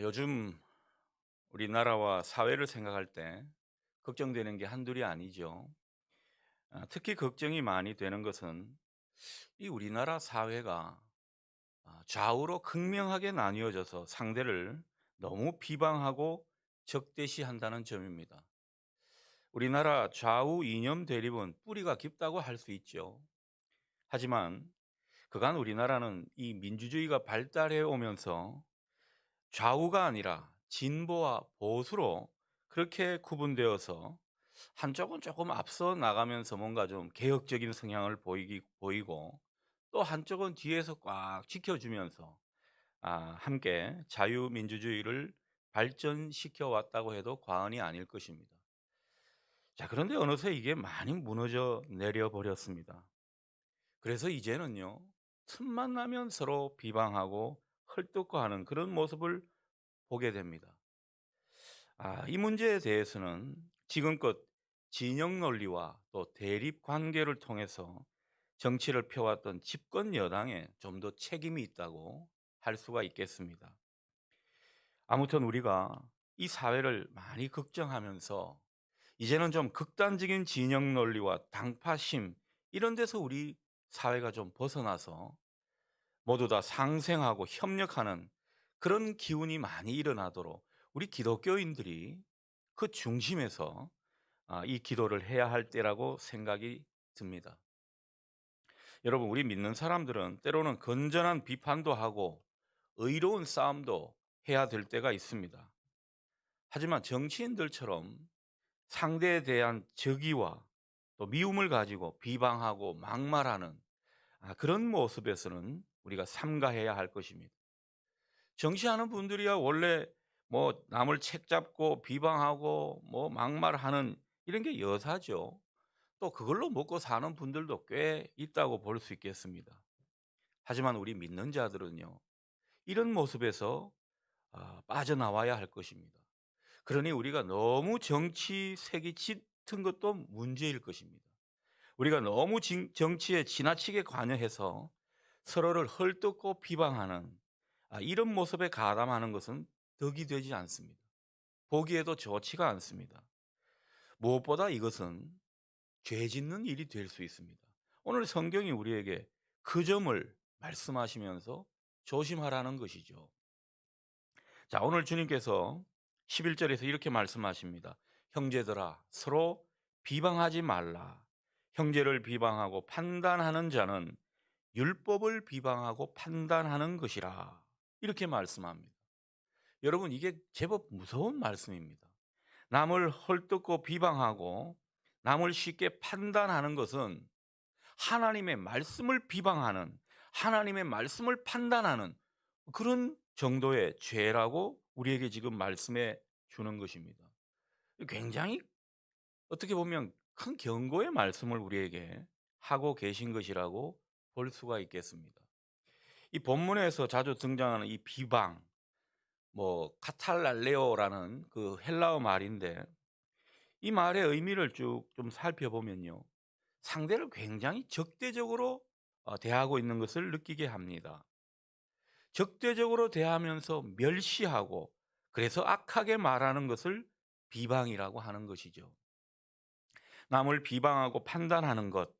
요즘 우리나라와 사회를 생각할 때 걱정되는 게 한둘이 아니죠. 특히 걱정이 많이 되는 것은 이 우리나라 사회가 좌우로 극명하게 나뉘어져서 상대를 너무 비방하고 적대시한다는 점입니다. 우리나라 좌우 이념 대립은 뿌리가 깊다고 할 수 있죠. 하지만 그간 우리나라는 이 민주주의가 발달해 오면서 좌우가 아니라 진보와 보수로 그렇게 구분되어서 한쪽은 조금 앞서 나가면서 뭔가 좀 개혁적인 성향을 보이고 또 한쪽은 뒤에서 꽉 지켜주면서 함께 자유민주주의를 발전시켜 왔다고 해도 과언이 아닐 것입니다. 자, 그런데 어느새 이게 많이 무너져 내려 버렸습니다. 그래서 이제는요, 틈만 나면 서로 비방하고 헐뜯고하는 그런 모습을 보게 됩니다. 이 문제에 대해서는 지금껏 진영 논리와 또 대립 관계를 통해서 정치를 펴왔던 집권 여당에 좀 더 책임이 있다고 할 수가 있겠습니다. 아무튼 우리가 이 사회를 많이 걱정하면서 이제는 좀 극단적인 진영 논리와 당파심 이런 데서 우리 사회가 좀 벗어나서 모두 다 상생하고 협력하는 그런 기운이 많이 일어나도록 우리 기독교인들이 그 중심에서 이 기도를 해야 할 때라고 생각이 듭니다. 여러분, 우리 믿는 사람들은 때로는 건전한 비판도 하고 의로운 싸움도 해야 될 때가 있습니다. 하지만 정치인들처럼 상대에 대한 적의와 또 미움을 가지고 비방하고 막말하는 그런 모습에서는 우리가 삼가해야 할 것입니다. 정치하는 분들이야 원래 뭐 남을 책잡고 비방하고 뭐 막말하는 이런 게 여사죠. 또 그걸로 먹고 사는 분들도 꽤 있다고 볼 수 있겠습니다. 하지만 우리 믿는 자들은요, 이런 모습에서 빠져나와야 할 것입니다. 그러니 우리가 너무 정치색이 짙은 것도 문제일 것입니다. 우리가 너무 정치에 지나치게 관여해서 서로를 헐뜯고 비방하는 이런 모습에 가담하는 것은 덕이 되지 않습니다. 보기에도 좋지가 않습니다. 무엇보다 이것은 죄 짓는 일이 될 수 있습니다. 오늘 성경이 우리에게 그 점을 말씀하시면서 조심하라는 것이죠. 자, 오늘 주님께서 11절에서 이렇게 말씀하십니다. 형제들아, 서로 비방하지 말라. 형제를 비방하고 판단하는 자는 율법을 비방하고 판단하는 것이라. 이렇게 말씀합니다. 여러분, 이게 제법 무서운 말씀입니다. 남을 헐뜯고 비방하고 남을 쉽게 판단하는 것은 하나님의 말씀을 비방하는, 하나님의 말씀을 판단하는 그런 정도의 죄라고 우리에게 지금 말씀해 주는 것입니다. 굉장히 어떻게 보면 큰 경고의 말씀을 우리에게 하고 계신 것이라고 볼 수가 있겠습니다. 이 본문에서 자주 등장하는 이 비방, 뭐 카탈랄레오라는 그 헬라어 말인데 이 말의 의미를 쭉 좀 살펴보면요. 상대를 굉장히 적대적으로 대하고 있는 것을 느끼게 합니다. 적대적으로 대하면서 멸시하고 그래서 악하게 말하는 것을 비방이라고 하는 것이죠. 남을 비방하고 판단하는 것,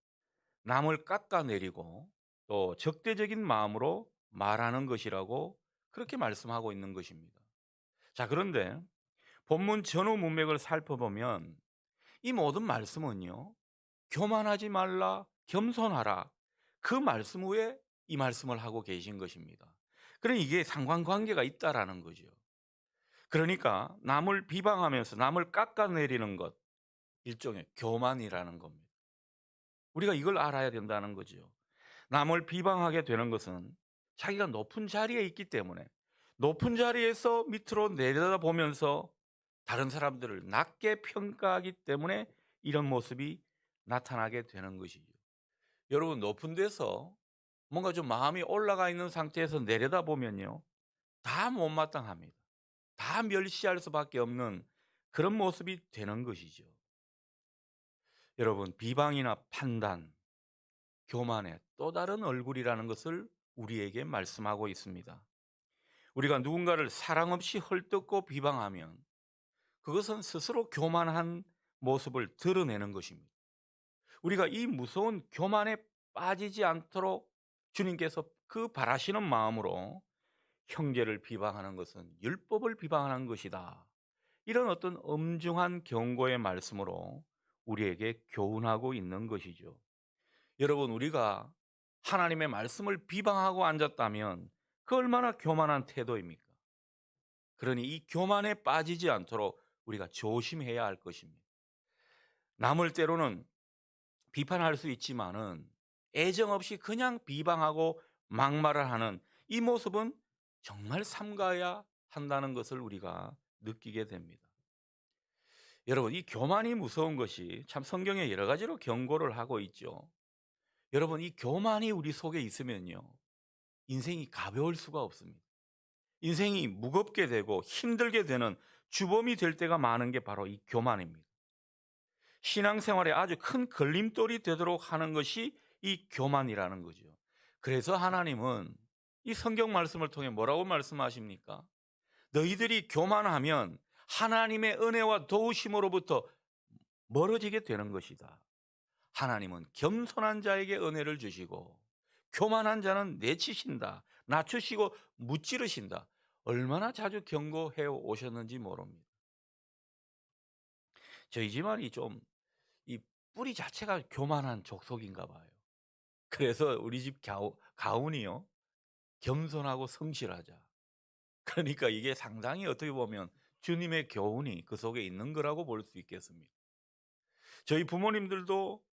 남을 깎아내리고 또 적대적인 마음으로 말하는 것이라고 그렇게 말씀하고 있는 것입니다. 자, 그런데 본문 전후 문맥을 살펴보면 이 모든 말씀은요, 교만하지 말라, 겸손하라. 그 말씀 후에 이 말씀을 하고 계신 것입니다. 그러니 이게 상관관계가 있다라는 거죠. 그러니까 남을 비방하면서 남을 깎아내리는 것, 일종의 교만이라는 겁니다. 우리가 이걸 알아야 된다는 거죠. 남을 비방하게 되는 것은 자기가 높은 자리에 있기 때문에 높은 자리에서 밑으로 내려다보면서 다른 사람들을 낮게 평가하기 때문에 이런 모습이 나타나게 되는 것이죠. 여러분, 높은 데서 뭔가 좀 마음이 올라가 있는 상태에서 내려다보면요, 다 못마땅합니다. 다 멸시할 수밖에 없는 그런 모습이 되는 것이죠. 여러분, 비방이나 판단, 교만의 또 다른 얼굴이라는 것을 우리에게 말씀하고 있습니다. 우리가 누군가를 사랑 없이 헐뜯고 비방하면 그것은 스스로 교만한 모습을 드러내는 것입니다. 우리가 이 무서운 교만에 빠지지 않도록 주님께서 그 바라시는 마음으로 형제를 비방하는 것은 율법을 비방하는 것이다. 이런 어떤 엄중한 경고의 말씀으로 우리에게 교훈하고 있는 것이죠. 여러분, 우리가 하나님의 말씀을 비방하고 앉았다면 그 얼마나 교만한 태도입니까? 그러니 이 교만에 빠지지 않도록 우리가 조심해야 할 것입니다. 남을 때로는 비판할 수 있지만은 애정 없이 그냥 비방하고 막말을 하는 이 모습은 정말 삼가야 한다는 것을 우리가 느끼게 됩니다. 여러분, 이 교만이 무서운 것이 참 성경에 여러 가지로 경고를 하고 있죠. 여러분, 이 교만이 우리 속에 있으면요, 인생이 가벼울 수가 없습니다. 인생이 무겁게 되고 힘들게 되는 주범이 될 때가 많은 게 바로 이 교만입니다. 신앙생활에 아주 큰 걸림돌이 되도록 하는 것이 이 교만이라는 거죠. 그래서 하나님은 이 성경 말씀을 통해 뭐라고 말씀하십니까? 너희들이 교만하면 하나님의 은혜와 도우심으로부터 멀어지게 되는 것이다. 하나님은 겸손한 자에게 은혜를 주시고 교만한 자는 내치신다. 낮추시고 무찌르신다. 얼마나 자주 경고해 오셨는지 모릅니다. 저희 집안이 좀 이 뿌리 자체가 교만한 족속인가 봐요. 그래서 우리 집 가훈이요, 겸손하고 성실하자. 그러니까 이게 상당히 어떻게 보면 주님의 교훈이 그 속에 있는 거라고 볼 수 있겠습니다. 저희 부모님들도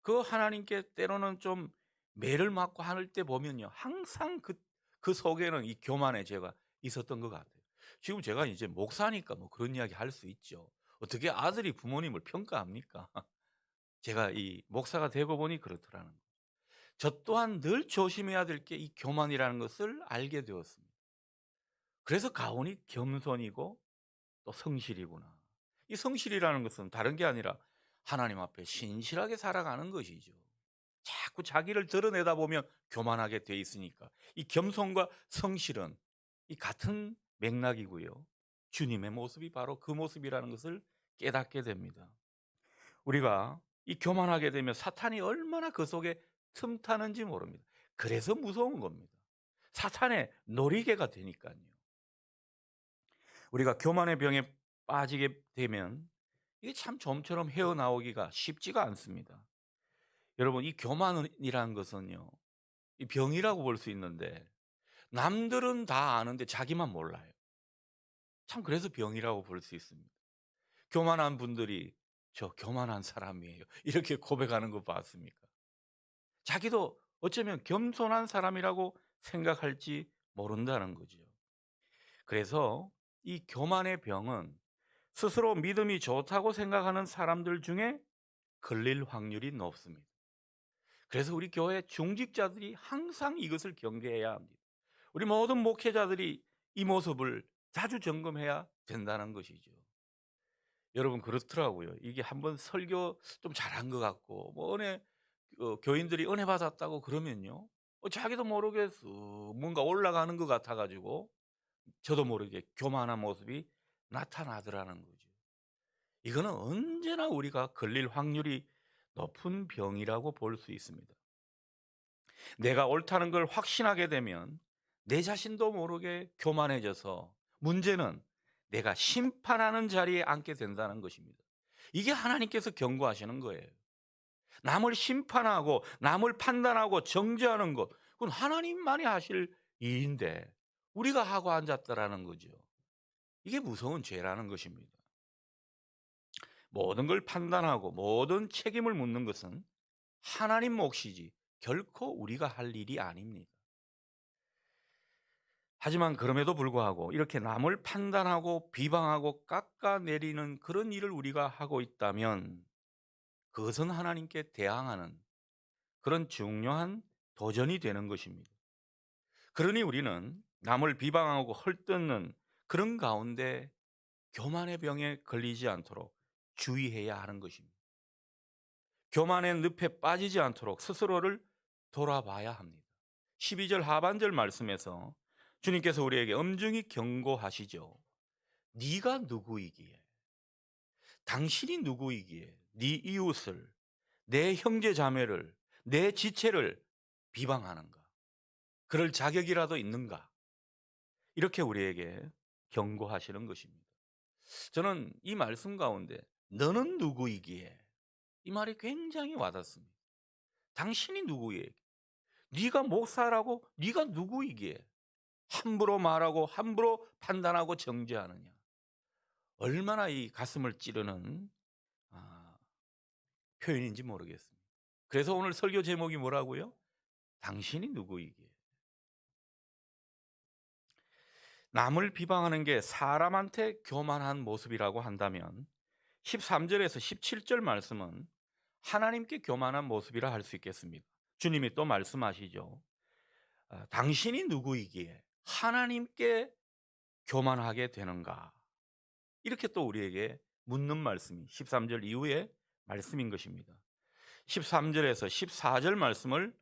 그 하나님께 때로는 좀 매를 맞고 할 때 보면요, 항상 그 속에는 이 교만의 죄가 있었던 것 같아요. 지금 제가 이제 목사니까 뭐 그런 이야기 할 수 있죠. 어떻게 아들이 부모님을 평가합니까? 제가 이 목사가 되고 보니 그렇더라는 거예요. 저 또한 늘 조심해야 될 게 이 교만이라는 것을 알게 되었습니다. 그래서 가온이 겸손이고 또 성실이구나. 이 성실이라는 것은 다른 게 아니라 하나님 앞에 신실하게 살아가는 것이죠. 자꾸 자기를 드러내다 보면 교만하게 돼 있으니까 이 겸손과 성실은 이 같은 맥락이고요. 주님의 모습이 바로 그 모습이라는 것을 깨닫게 됩니다. 우리가 이 교만하게 되면 사탄이 얼마나 그 속에 틈타는지 모릅니다. 그래서 무서운 겁니다. 사탄의 놀이개가 되니까요. 우리가 교만의 병에 빠지게 되면 이게 참 좀처럼 헤어나오기가 쉽지가 않습니다. 여러분, 이 교만이라는 것은요, 이 병이라고 볼 수 있는데 남들은 다 아는데 자기만 몰라요. 참 그래서 병이라고 볼 수 있습니다. 교만한 분들이 저 교만한 사람이에요, 이렇게 고백하는 거 봤습니까? 자기도 어쩌면 겸손한 사람이라고 생각할지 모른다는 거죠. 그래서 이 교만의 병은 스스로 믿음이 좋다고 생각하는 사람들 중에 걸릴 확률이 높습니다. 그래서 우리 교회 중직자들이 항상 이것을 경계해야 합니다. 우리 모든 목회자들이 이 모습을 자주 점검해야 된다는 것이죠. 여러분, 그렇더라고요. 이게 한번 설교 좀 잘한 것 같고 뭐 교인들이 은혜 받았다고 그러면요, 자기도 모르게 쑥 뭔가 올라가는 것 같아 가지고 저도 모르게 교만한 모습이 나타나더라는 거죠. 이거는 언제나 우리가 걸릴 확률이 높은 병이라고 볼 수 있습니다. 내가 옳다는 걸 확신하게 되면 내 자신도 모르게 교만해져서 문제는 내가 심판하는 자리에 앉게 된다는 것입니다. 이게 하나님께서 경고하시는 거예요. 남을 심판하고 남을 판단하고 정죄하는 것, 그건 하나님만이 하실 일인데 우리가 하고 앉았다라는 거죠. 이게 무서운 죄라는 것입니다. 모든 걸 판단하고 모든 책임을 묻는 것은 하나님 몫이지 결코 우리가 할 일이 아닙니다. 하지만 그럼에도 불구하고 이렇게 남을 판단하고 비방하고 깎아내리는 그런 일을 우리가 하고 있다면 그것은 하나님께 대항하는 그런 중요한 도전이 되는 것입니다. 그러니 우리는 남을 비방하고 헐뜯는 그런 가운데 교만의 병에 걸리지 않도록 주의해야 하는 것입니다. 교만의 늪에 빠지지 않도록 스스로를 돌아봐야 합니다. 12절 하반절 말씀에서 주님께서 우리에게 엄중히 경고하시죠. 네가 누구이기에, 당신이 누구이기에 네 이웃을, 내 형제 자매를, 내 지체를 비방하는가? 그럴 자격이라도 있는가? 이렇게 우리에게 경고하시는 것입니다. 저는 이 말씀 가운데 너는 누구이기에, 이 말이 굉장히 와닿습니다. 당신이 누구이기에, 네가 목사라고 네가 누구이기에 함부로 말하고 함부로 판단하고 정죄하느냐. 얼마나 이 가슴을 찌르는 아, 표현인지 모르겠습니다. 그래서 오늘 설교 제목이 뭐라고요? 당신이 누구이기에. 남을 비방하는 게 사람한테 교만한 모습이라고 한다면 13절에서 17절 말씀은 하나님께 교만한 모습이라 할 수 있겠습니다. 주님이 또 말씀하시죠. 당신이 누구이기에 하나님께 교만하게 되는가? 이렇게 또 우리에게 묻는 말씀이 13절 이후에 말씀인 것입니다. 13절에서 14절 말씀을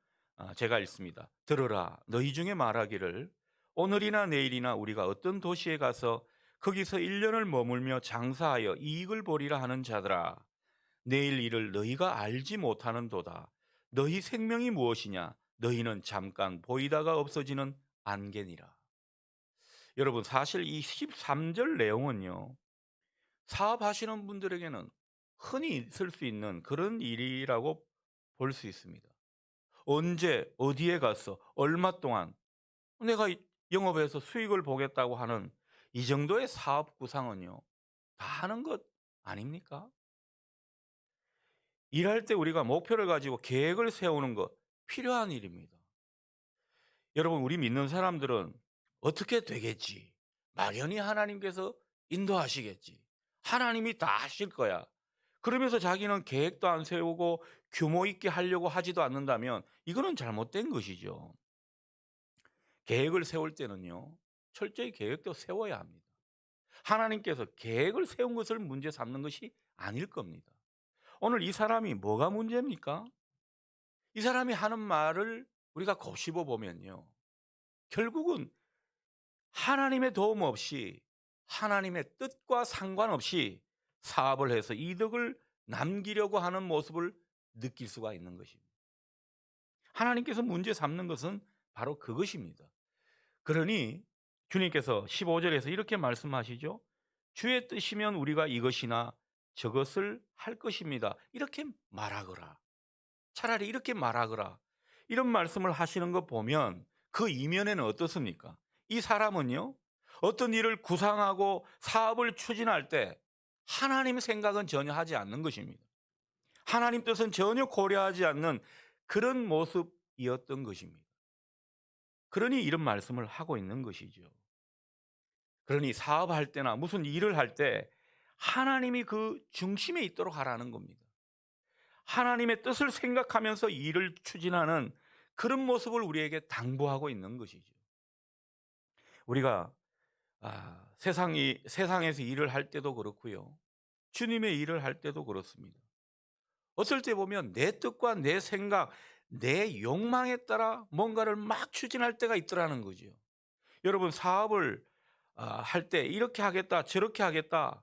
제가 읽습니다. 들으라, 너희 중에 말하기를 오늘이나 내일이나 우리가 어떤 도시에 가서 거기서 1년을 머물며 장사하여 이익을 보리라 하는 자들아, 내일 일을 너희가 알지 못하는도다. 너희 생명이 무엇이냐? 너희는 잠깐 보이다가 없어지는 안개니라. 여러분, 사실 이 13절 내용은요, 사업하시는 분들에게는 흔히 있을 수 있는 그런 일이라고 볼 수 있습니다. 언제 어디에 가서 얼마 동안 내가 영업해서 수익을 보겠다고 하는 이 정도의 사업 구상은요, 다 하는 것 아닙니까? 일할 때 우리가 목표를 가지고 계획을 세우는 것 필요한 일입니다. 여러분, 우리 믿는 사람들은 어떻게 되겠지? 막연히 하나님께서 인도하시겠지. 하나님이 다 하실 거야. 그러면서 자기는 계획도 안 세우고 규모 있게 하려고 하지도 않는다면 이거는 잘못된 것이죠. 계획을 세울 때는요, 철저히 계획도 세워야 합니다. 하나님께서 계획을 세운 것을 문제 삼는 것이 아닐 겁니다. 오늘 이 사람이 뭐가 문제입니까? 이 사람이 하는 말을 우리가 곱씹어 보면요, 결국은 하나님의 도움 없이 하나님의 뜻과 상관없이 사업을 해서 이득을 남기려고 하는 모습을 느낄 수가 있는 것입니다. 하나님께서 문제 삼는 것은 바로 그것입니다. 그러니 주님께서 15절에서 이렇게 말씀하시죠. 주의 뜻이면 우리가 이것이나 저것을 할 것입니다. 이렇게 말하거라. 차라리 이렇게 말하거라. 이런 말씀을 하시는 거 보면 그 이면에는 어떻습니까? 이 사람은요, 어떤 일을 구상하고 사업을 추진할 때 하나님 생각은 전혀 하지 않는 것입니다. 하나님 뜻은 전혀 고려하지 않는 그런 모습이었던 것입니다. 그러니 이런 말씀을 하고 있는 것이죠. 그러니 사업할 때나 무슨 일을 할 때 하나님이 그 중심에 있도록 하라는 겁니다. 하나님의 뜻을 생각하면서 일을 추진하는 그런 모습을 우리에게 당부하고 있는 것이죠. 우리가 세상에서 일을 할 때도 그렇고요, 주님의 일을 할 때도 그렇습니다. 어떨 때 보면 내 뜻과 내 생각, 내 욕망에 따라 뭔가를 막 추진할 때가 있더라는 거죠. 여러분, 사업을 할 때 이렇게 하겠다 저렇게 하겠다,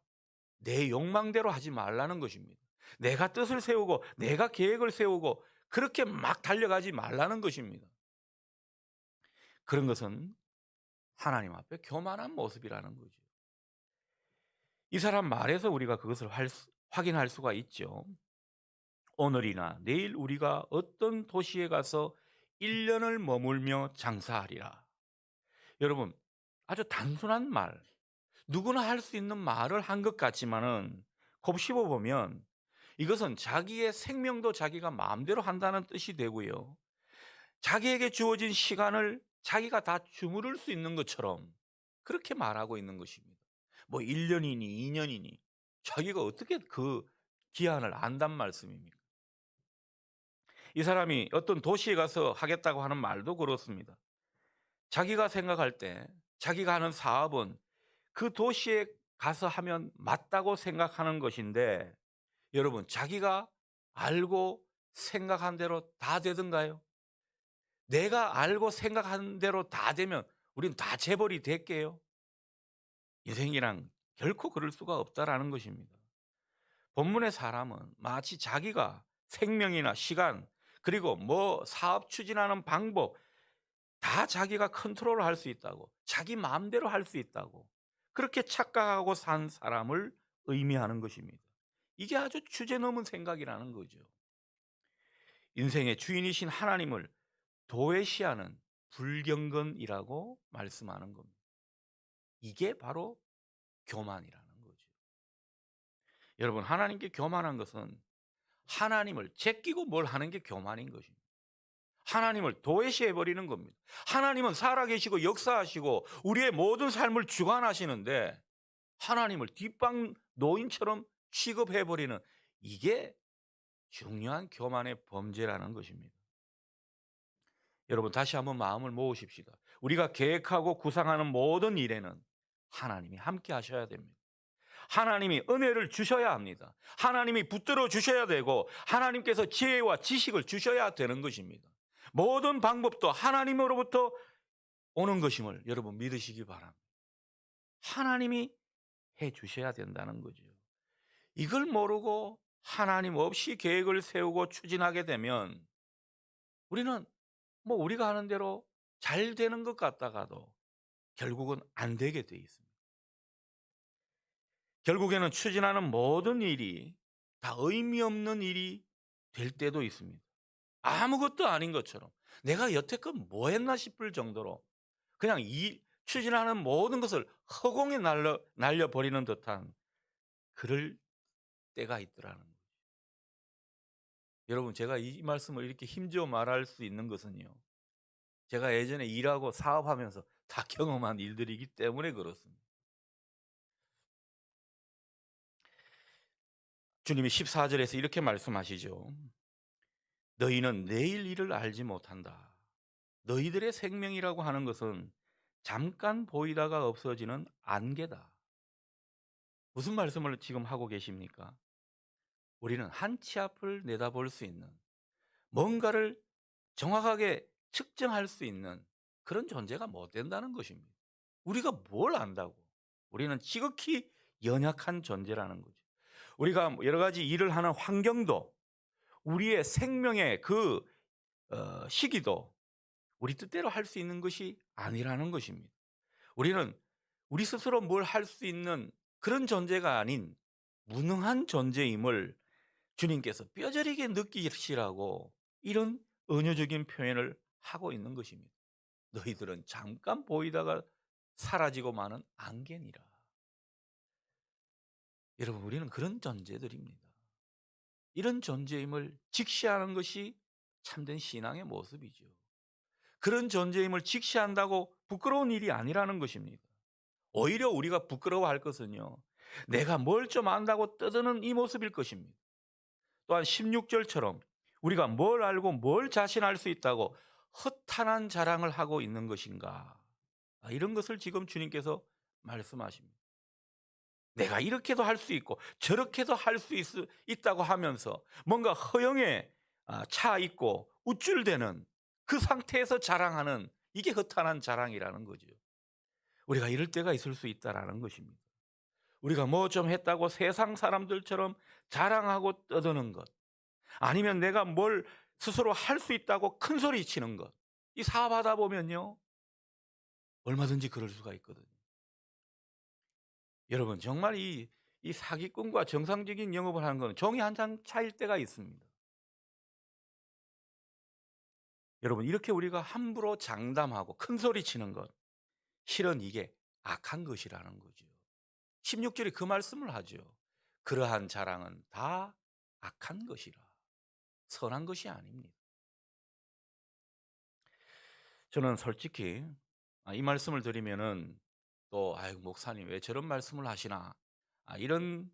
내 욕망대로 하지 말라는 것입니다. 내가 뜻을 세우고 내가 계획을 세우고 그렇게 막 달려가지 말라는 것입니다. 그런 것은 하나님 앞에 교만한 모습이라는 거죠. 이 사람 말에서 우리가 그것을 확인할 수가 있죠. 오늘이나 내일 우리가 어떤 도시에 가서 1년을 머물며 장사하리라. 여러분, 아주 단순한 말, 누구나 할 수 있는 말을 한 것 같지만은 곱씹어 보면 이것은 자기의 생명도 자기가 마음대로 한다는 뜻이 되고요, 자기에게 주어진 시간을 자기가 다 주무를 수 있는 것처럼 그렇게 말하고 있는 것입니다. 뭐 1년이니 2년이니 자기가 어떻게 그 기한을 안단 말씀입니까? 이 사람이 어떤 도시에 가서 하겠다고 하는 말도 그렇습니다. 자기가 생각할 때 자기가 하는 사업은 그 도시에 가서 하면 맞다고 생각하는 것인데, 여러분, 자기가 알고 생각한 대로 다 되던가요? 내가 알고 생각한 대로 다 되면 우린 다 재벌이 될게요. 인생이란 결코 그럴 수가 없다라는 것입니다. 본문의 사람은 마치 자기가 생명이나 시간 그리고 뭐 사업 추진하는 방법 다 자기가 컨트롤할 수 있다고 자기 마음대로 할 수 있다고 그렇게 착각하고 산 사람을 의미하는 것입니다. 이게 아주 주제 넘은 생각이라는 거죠. 인생의 주인이신 하나님을 도외시하는 불경건이라고 말씀하는 겁니다. 이게 바로 교만이라는 거죠. 여러분, 하나님께 교만한 것은 하나님을 제끼고 뭘 하는 게 교만인 것입니다. 하나님을 도외시해 버리는 겁니다. 하나님은 살아계시고 역사하시고 우리의 모든 삶을 주관하시는데 하나님을 뒷방 노인처럼 취급해 버리는 이게 중요한 교만의 범죄라는 것입니다. 여러분, 다시 한번 마음을 모으십시다. 우리가 계획하고 구상하는 모든 일에는 하나님이 함께 하셔야 됩니다. 하나님이 은혜를 주셔야 합니다. 하나님이 붙들어 주셔야 되고 하나님께서 지혜와 지식을 주셔야 되는 것입니다. 모든 방법도 하나님으로부터 오는 것임을 여러분 믿으시기 바랍니다. 하나님이 해 주셔야 된다는 거죠. 이걸 모르고 하나님 없이 계획을 세우고 추진하게 되면 우리는 뭐 우리가 하는 대로 잘 되는 것 같다가도 결국은 안 되게 돼 있습니다. 결국에는 추진하는 모든 일이 다 의미 없는 일이 될 때도 있습니다. 아무것도 아닌 것처럼 내가 여태껏 뭐 했나 싶을 정도로 그냥 추진하는 모든 것을 허공에 날려버리는 듯한 그럴 때가 있더라는 거죠. 여러분, 제가 이 말씀을 이렇게 힘주어 말할 수 있는 것은요, 제가 예전에 일하고 사업하면서 다 경험한 일들이기 때문에 그렇습니다. 주님이 14절에서 이렇게 말씀하시죠. 너희는 내일 일을 알지 못한다. 너희들의 생명이라고 하는 것은 잠깐 보이다가 없어지는 안개다. 무슨 말씀을 지금 하고 계십니까? 우리는 한 치 앞을 내다볼 수 있는 뭔가를 정확하게 측정할 수 있는 그런 존재가 못 된다는 것입니다. 우리가 뭘 안다고? 우리는 지극히 연약한 존재라는 거죠. 우리가 여러 가지 일을 하는 환경도 우리의 생명의 그 시기도 우리 뜻대로 할 수 있는 것이 아니라는 것입니다. 우리는 우리 스스로 뭘 할 수 있는 그런 존재가 아닌 무능한 존재임을 주님께서 뼈저리게 느끼시라고 이런 은유적인 표현을 하고 있는 것입니다. 너희들은 잠깐 보이다가 사라지고 마는 안개니라. 여러분, 우리는 그런 존재들입니다. 이런 존재임을 직시하는 것이 참된 신앙의 모습이죠. 그런 존재임을 직시한다고 부끄러운 일이 아니라는 것입니다. 오히려 우리가 부끄러워할 것은요, 내가 뭘 좀 안다고 떠드는 이 모습일 것입니다. 또한 16절처럼 우리가 뭘 알고 뭘 자신할 수 있다고 허탄한 자랑을 하고 있는 것인가, 이런 것을 지금 주님께서 말씀하십니다. 내가 이렇게도 할 수 있고 저렇게도 할 수 있다고 하면서 뭔가 허영에 차 있고 우쭐대는 그 상태에서 자랑하는 이게 허탄한 자랑이라는 거죠. 우리가 이럴 때가 있을 수 있다라는 것입니다. 우리가 뭐 좀 했다고 세상 사람들처럼 자랑하고 떠드는 것, 아니면 내가 뭘 스스로 할 수 있다고 큰 소리 치는 것, 이 사업하다 보면요 얼마든지 그럴 수가 있거든요. 여러분, 정말 이 사기꾼과 정상적인 영업을 하는 건 종이 한 장 차일 때가 있습니다. 여러분, 이렇게 우리가 함부로 장담하고 큰 소리 치는 것, 실은 이게 악한 것이라는 거죠. 16절이 그 말씀을 하죠. 그러한 자랑은 다 악한 것이라. 선한 것이 아닙니다. 저는 솔직히 이 말씀을 드리면은 또 아유 목사님 왜 저런 말씀을 하시나, 이런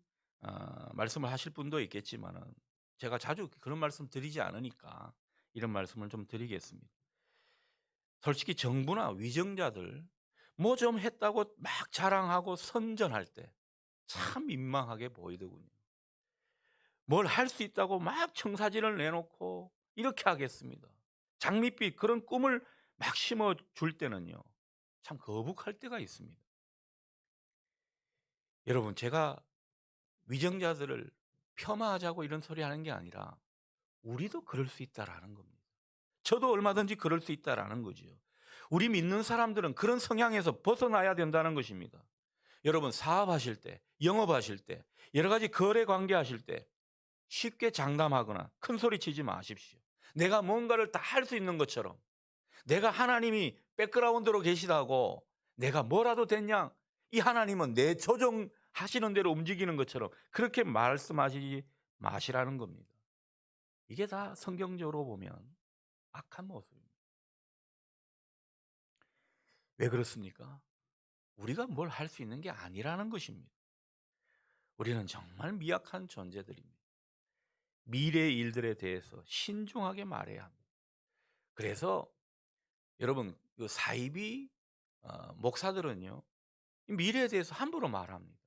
말씀을 하실 분도 있겠지만은 제가 자주 그런 말씀 드리지 않으니까 이런 말씀을 좀 드리겠습니다. 솔직히 정부나 위정자들 뭐 좀 했다고 막 자랑하고 선전할 때 참 민망하게 보이더군요. 뭘 할 수 있다고 막 청사진을 내놓고 이렇게 하겠습니다. 장밋빛 그런 꿈을 막 심어 줄 때는요, 참 거북할 때가 있습니다. 여러분, 제가 위정자들을 폄하하자고 이런 소리 하는 게 아니라 우리도 그럴 수 있다라는 겁니다. 저도 얼마든지 그럴 수 있다라는 거지요. 우리 믿는 사람들은 그런 성향에서 벗어나야 된다는 것입니다. 여러분, 사업하실 때, 영업하실 때, 여러 가지 거래 관계하실 때 쉽게 장담하거나 큰 소리 치지 마십시오. 내가 뭔가를 다 할 수 있는 것처럼, 내가 하나님이 백그라운드로 계시다고 내가 뭐라도 됐냐? 이 하나님은 내 조정하시는 대로 움직이는 것처럼 그렇게 말씀하시지 마시라는 겁니다. 이게 다 성경적으로 보면 악한 모습입니다. 왜 그렇습니까? 우리가 뭘 할 수 있는 게 아니라는 것입니다. 우리는 정말 미약한 존재들입니다. 미래의 일들에 대해서 신중하게 말해야 합니다. 그래서 여러분, 그 사이비 목사들은요, 미래에 대해서 함부로 말합니다.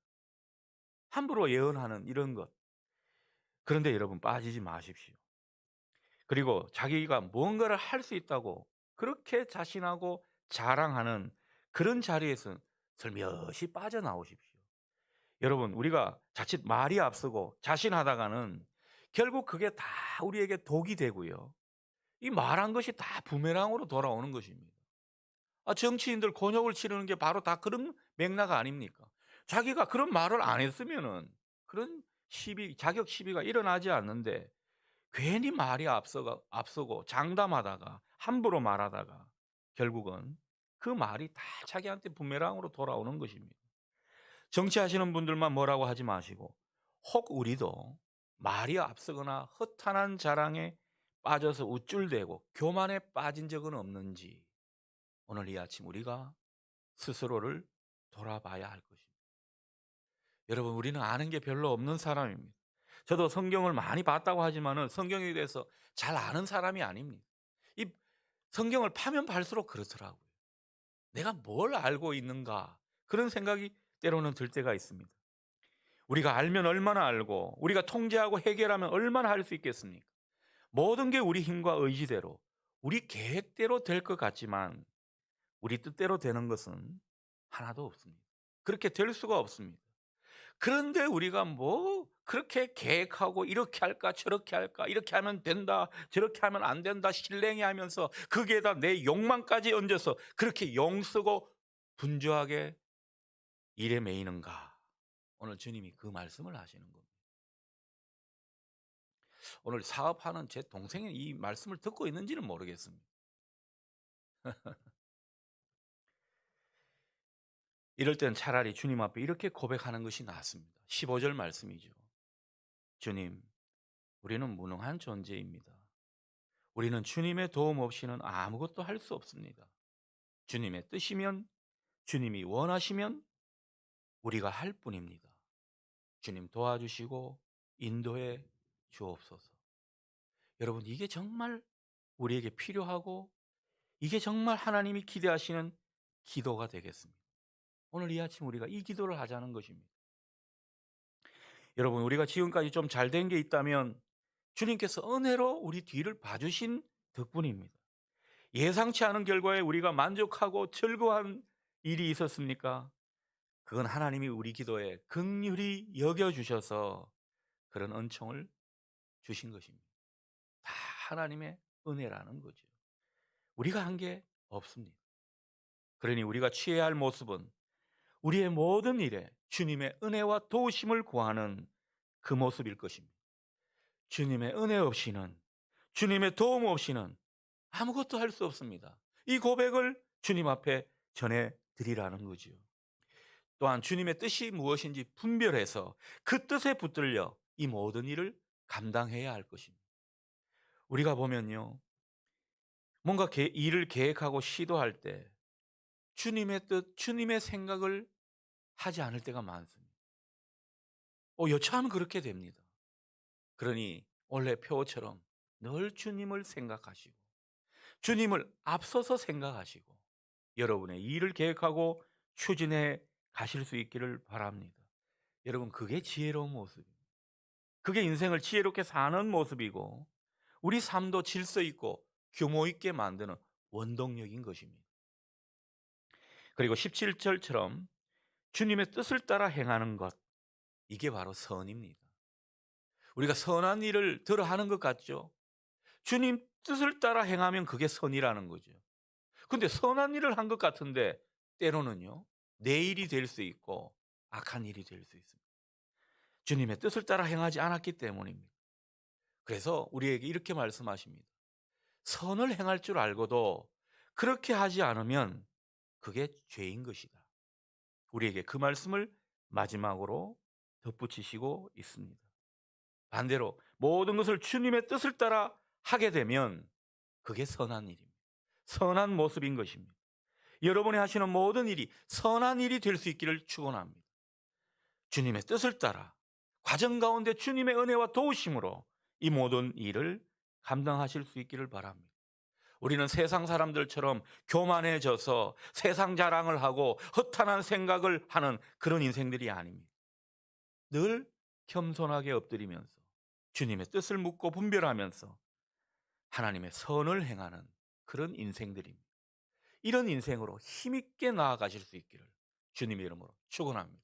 함부로 예언하는 이런 것. 그런데 여러분, 빠지지 마십시오. 그리고 자기가 뭔가를 할 수 있다고 그렇게 자신하고 자랑하는 그런 자리에서 슬며시 빠져나오십시오. 여러분, 우리가 자칫 말이 앞서고 자신하다가는 결국 그게 다 우리에게 독이 되고요. 이 말한 것이 다 부메랑으로 돌아오는 것입니다. 정치인들 곤욕을 치르는 게 바로 다 그런 맥락 아닙니까? 자기가 그런 말을 안 했으면은 그런 자격 시비가 일어나지 않는데 괜히 말이 앞서고 장담하다가 함부로 말하다가 결국은 그 말이 다 자기한테 부메랑으로 돌아오는 것입니다. 정치하시는 분들만 뭐라고 하지 마시고 혹 우리도 말이 앞서거나 허탄한 자랑에 빠져서 우쭐대고 교만에 빠진 적은 없는지 오늘 이 아침 우리가 스스로를 돌아봐야 할 것입니다. 여러분, 우리는 아는 게 별로 없는 사람입니다. 저도 성경을 많이 봤다고 하지만은 성경에 대해서 잘 아는 사람이 아닙니다. 이 성경을 파면 팔수록 그렇더라고요. 내가 뭘 알고 있는가? 그런 생각이 때로는 들 때가 있습니다. 우리가 알면 얼마나 알고 우리가 통제하고 해결하면 얼마나 할 수 있겠습니까? 모든 게 우리 힘과 의지대로 우리 계획대로 될 것 같지만 우리 뜻대로 되는 것은 하나도 없습니다. 그렇게 될 수가 없습니다. 그런데 우리가 뭐 그렇게 계획하고 이렇게 할까 저렇게 할까 이렇게 하면 된다 저렇게 하면 안 된다 실랭이 하면서 거기에다 내 욕망까지 얹어서 그렇게 용쓰고 분주하게 일에 매이는가? 오늘 주님이 그 말씀을 하시는 겁니다. 오늘 사업하는 제 동생이 이 말씀을 듣고 있는지는 모르겠습니다. 이럴 땐 차라리 주님 앞에 이렇게 고백하는 것이 낫습니다. 15절 말씀이죠. 주님, 우리는 무능한 존재입니다. 우리는 주님의 도움 없이는 아무것도 할 수 없습니다. 주님의 뜻이면, 주님이 원하시면 우리가 할 뿐입니다. 주님 도와주시고 인도해 주옵소서. 여러분, 이게 정말 우리에게 필요하고 이게 정말 하나님이 기대하시는 기도가 되겠습니다. 오늘 이 아침 우리가 이 기도를 하자는 것입니다. 여러분, 우리가 지금까지 좀 잘 된 게 있다면 주님께서 은혜로 우리 뒤를 봐주신 덕분입니다. 예상치 않은 결과에 우리가 만족하고 즐거워한 일이 있었습니까? 그건 하나님이 우리 기도에 긍휼히 여겨주셔서 그런 은총을 주신 것입니다. 다 하나님의 은혜라는 거죠. 우리가 한 게 없습니다. 그러니 우리가 취해야 할 모습은 우리의 모든 일에 주님의 은혜와 도우심을 구하는 그 모습일 것입니다. 주님의 은혜 없이는 주님의 도움 없이는 아무것도 할 수 없습니다. 이 고백을 주님 앞에 전해 드리라는 거지요. 또한 주님의 뜻이 무엇인지 분별해서 그 뜻에 붙들려 이 모든 일을 감당해야 할 것입니다. 우리가 보면요, 뭔가 일을 계획하고 시도할 때 주님의 뜻, 주님의 생각을 하지 않을 때가 많습니다. 여차하면 그렇게 됩니다. 그러니 원래 표어처럼 늘 주님을 생각하시고 주님을 앞서서 생각하시고 여러분의 일을 계획하고 추진해 가실 수 있기를 바랍니다. 여러분, 그게 지혜로운 모습입니다. 그게 인생을 지혜롭게 사는 모습이고 우리 삶도 질서 있고 규모 있게 만드는 원동력인 것입니다. 그리고 17절처럼 주님의 뜻을 따라 행하는 것, 이게 바로 선입니다. 우리가 선한 일을 들어 하는 것 같죠? 주님 뜻을 따라 행하면 그게 선이라는 거죠. 근데 선한 일을 한 것 같은데 때로는요, 내 일이 될 수 있고 악한 일이 될 수 있습니다. 주님의 뜻을 따라 행하지 않았기 때문입니다. 그래서 우리에게 이렇게 말씀하십니다. 선을 행할 줄 알고도 그렇게 하지 않으면 그게 죄인 것이다. 우리에게 그 말씀을 마지막으로 덧붙이시고 있습니다. 반대로 모든 것을 주님의 뜻을 따라 하게 되면 그게 선한 일입니다. 선한 모습인 것입니다. 여러분이 하시는 모든 일이 선한 일이 될 수 있기를 축원합니다. 주님의 뜻을 따라 과정 가운데 주님의 은혜와 도우심으로 이 모든 일을 감당하실 수 있기를 바랍니다. 우리는 세상 사람들처럼 교만해져서 세상 자랑을 하고 허탄한 생각을 하는 그런 인생들이 아닙니다. 늘 겸손하게 엎드리면서 주님의 뜻을 묻고 분별하면서 하나님의 선을 행하는 그런 인생들입니다. 이런 인생으로 힘있게 나아가실 수 있기를 주님의 이름으로 축원합니다.